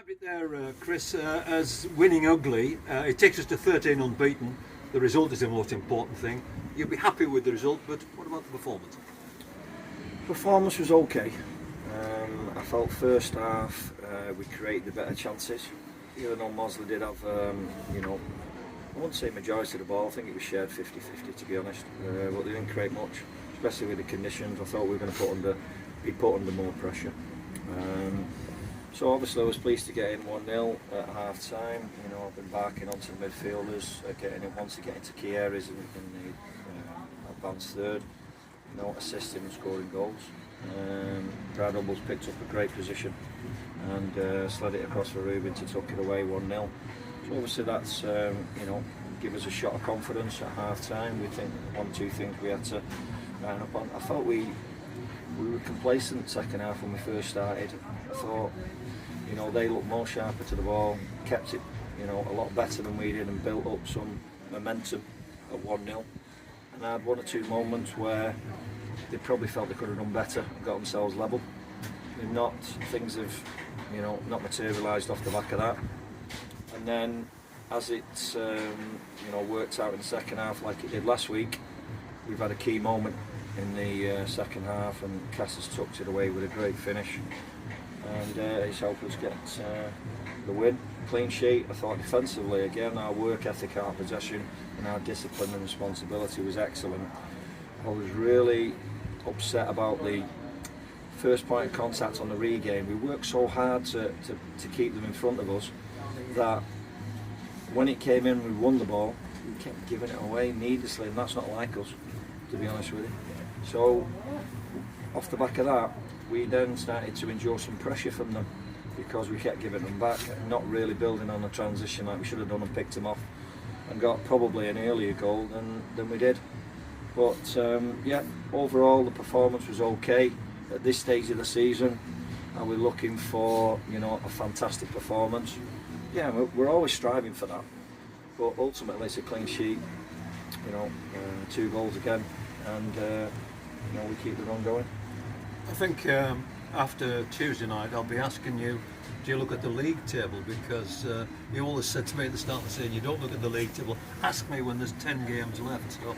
described it there, Chris, as winning ugly. It takes us to 13 unbeaten. The result is the most important thing. You'll be happy with the result, but what about the performance? Performance was okay. I felt first half we created the better chances. Even though Mossley did have, I wouldn't say majority of the ball. I think it was shared 50-50 to be honest. But they didn't create much, especially with the conditions. I thought we were going to be put under more pressure. So obviously I was pleased to get in 1-0 at half time. I've been barking onto the midfielders, once they get into key areas in the advanced third, assisting and scoring goals. Brad Hubble's picked up a great position and slid it across for Ruben to tuck it away 1-0. So obviously that's give us a shot of confidence at half time. We think 1-2 things we had to line up on. I felt we were complacent second half when we first started. I thought they looked more sharper to the ball, kept it a lot better than we did and built up some momentum at 1-0. And I had 1 or 2 moments where they probably felt they could have done better and got themselves level. Things have not materialised off the back of that. And then as it's worked out in the second half like it did last week, we've had a key moment in the second half and Cass has tucked it away with a great finish and it's helped us get the win. Clean sheet. I thought defensively again our work ethic, our possession and our discipline and responsibility was excellent. I was really upset about the first point of contact on the regain. We worked so hard to keep them in front of us that when it came in we won the ball, we kept giving it away needlessly and that's not like us, to be honest with you. So off the back of that we then started to endure some pressure from them because we kept giving them back, not really building on the transition like we should have done and picked them off and got probably an earlier goal than we did. But overall the performance was okay. At this stage of the season, are we looking for a fantastic performance? Yeah, we're always striving for that. But ultimately it's a clean sheet, 2 goals again, and we keep the run going. I think after Tuesday night I'll be asking you, do you look at the league table? Because you always said to me at the start of the season, you don't look at the league table. Ask me when there's 10 games left. So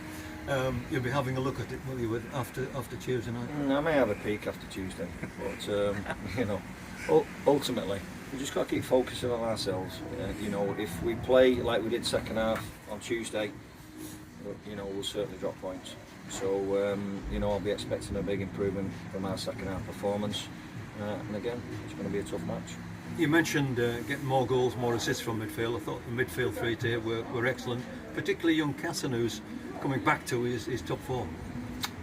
you'll be having a look at it, will you, after Tuesday night? I may have a peek after Tuesday, but ultimately we just got to keep focusing on ourselves. If we play like we did second half on Tuesday, we'll certainly drop points. So I'll be expecting a big improvement from our second half performance. And again, it's going to be a tough match. You mentioned getting more goals, more assists from midfield. I thought the midfield 3 today were excellent, particularly young Casson, who's coming back to his top form.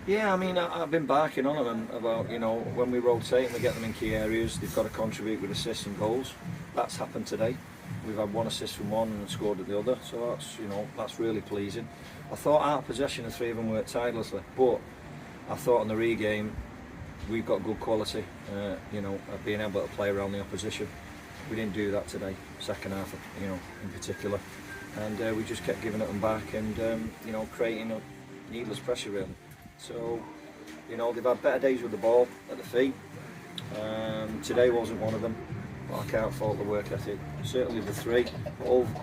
Yeah, I've been barking on them about, when we rotate and we get them in key areas, they've got to contribute with assists and goals. That's happened today. We've had 1 assist from one and scored at the other, so that's really pleasing. I thought out of possession the 3 of them worked tirelessly, but I thought on the regain we've got good quality, of being able to play around the opposition. We didn't do that today, second half, in particular, and we just kept giving it them back and creating a needless pressure really. So they've had better days with the ball at the feet. Today wasn't one of them, but I can't fault the work ethic. Certainly the 3,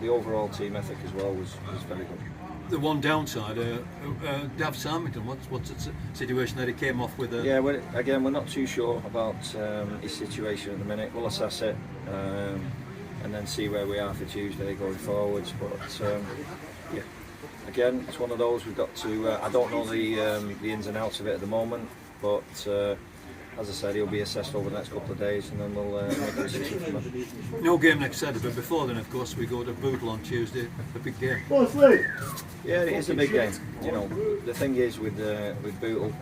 the overall team ethic as well was very good. The one downside, Dav Sarmington, what's the situation that he came off with? Yeah, we're not too sure about his situation at the minute. We'll assess it and then see where we are for Tuesday going forwards. But again, it's one of those we've got to. I don't know the ins and outs of it at the moment, but as I said, he'll be assessed over the next couple of days, and then we'll make a decision from there. No game next Saturday, but before then, of course, we go to Bootle on Tuesday. A big game. Mossley! Yeah, it is a big game. The thing is with Bootle,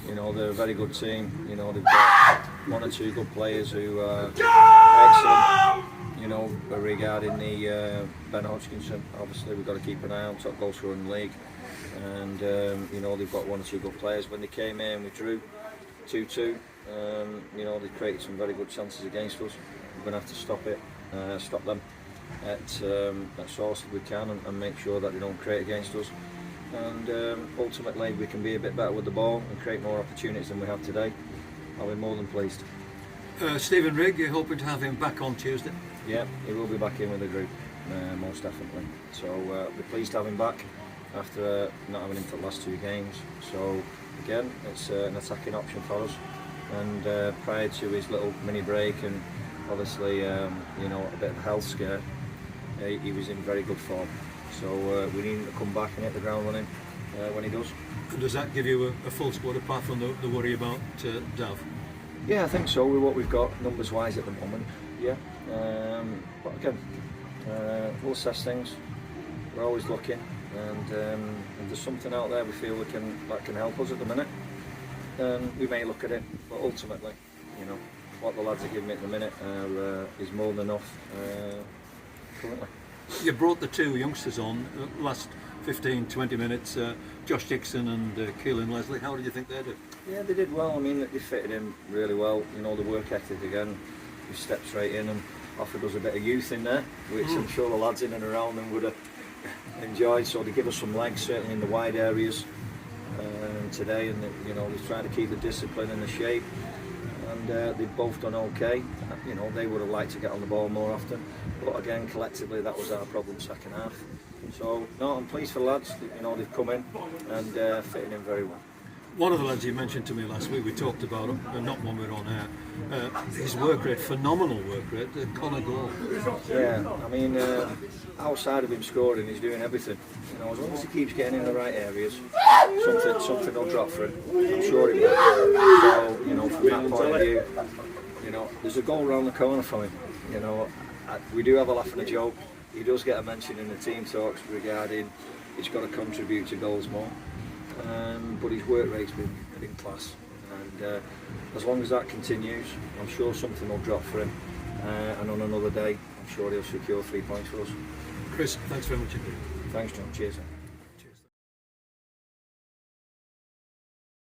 they're a very good team. They've got 1 or 2 good players who are excellent. Regarding the Ben Hodgkinson, obviously we've got to keep an eye on top goal scorer in the league, and they've got 1 or 2 good players. When they came in, we drew 2-2. They created some very good chances against us. We're going to have to stop them at source if we can, and make sure that they don't create against us. And ultimately, we can be a bit better with the ball and create more opportunities than we have today. I'll be more than pleased. Stephen Rigg, you're hoping to have him back on Tuesday? Yeah, he will be back in with the group, most definitely. So we're pleased to have him back after not having him for the last 2 games. So again, it's an attacking option for us. And prior to his little mini break and obviously you know, a bit of a health scare, he was in very good form. So we need him to come back and hit the ground running when he does. And does that give you a full squad apart from the worry about Dav? Yeah, I think so, with what we've got numbers wise at the moment. Yeah, but again, we'll assess things. We're always looking, and if there's something out there we feel that can help us at the minute, then we may look at it. But ultimately, you know, what the lads are giving me at the minute is more than enough currently. You brought the 2 youngsters on last 15-20 minutes, Josh Dixon and Keelan Leslie. How did you think they did? Yeah, they did well. I mean, they fitted in really well. You know, the work ethic again, he stepped straight in and offered us a bit of youth in there, which I'm sure the lads in and around them would have enjoyed. So they give us some legs, certainly in the wide areas today, and you know, they're trying to keep the discipline and the shape. And they've both done okay. You know, they would have liked to get on the ball more often, but again, collectively, that was our problem second half. So no, I'm pleased for the lads. You know, they've come in and fitting in very well. One of the lads you mentioned to me last week, we talked about him, not when we were on air. His work rate, phenomenal work rate, Connor Gore. Yeah, I mean, outside of him scoring, he's doing everything. You know, as long as he keeps getting in the right areas, something will drop for him. I'm sure it will. So, you know, from that point of view, you know, there's a goal around the corner for him. You know, we do have a laugh and a joke. He does get a mention in the team talks regarding he's got to contribute to goals more. But his work rate's been class, and as long as that continues, I'm sure something will drop for him, and on another day I'm sure he'll secure 3 points for us. Chris, thanks very much indeed. Thanks, John. Cheers.